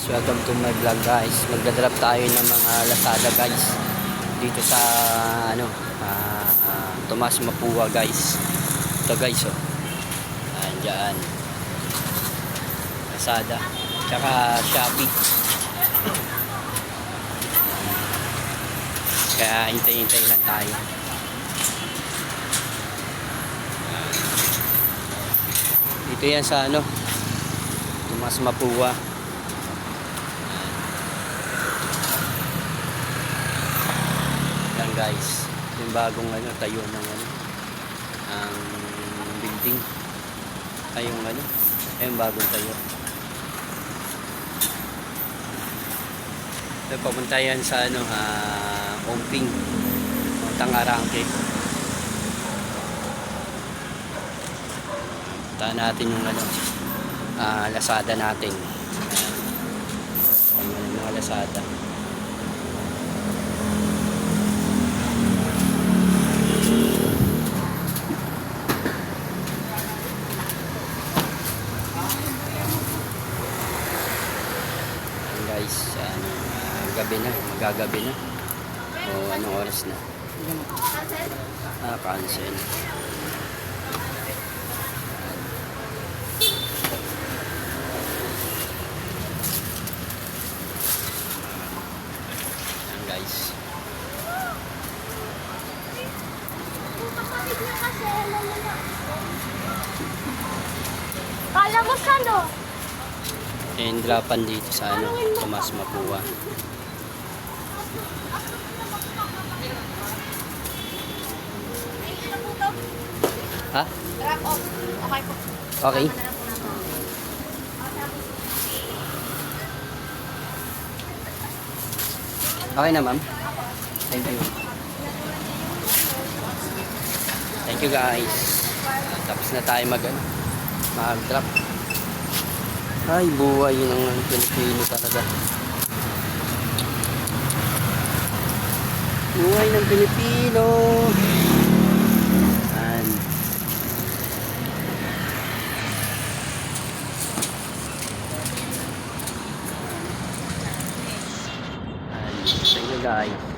welcome to my vlog guys. Magdadrop tayo ng mga Lazada guys dito sa Tomas Mapua guys. Ito guys oh. Andiyan. Lazada tsaka Shopee. Kaya hintay-hintay lang tayo. Dito yan sa Tomas Mapua. Yan guys, yung bagong tayo ng ang building. Ay yung bagong tayo. Ito papunta yan sa Omping, Tangarangke. Punta natin yung Lazada natin. Yung mga Lazada. Guys, gabi na, magagabi na. O anong oras na? Cancel. Ayan guys. Kala mo saan And dropan dito sa Tomas Mapua. Ha? Drop off. Okay po. Okay. Okay na ma'am. Thank you. Thank you guys. Tapos na tayo mag-drop. Ay, buhay ng Pilipino talaga. Buhay ng Pilipino. Ayan. Ayan. Thank you guys.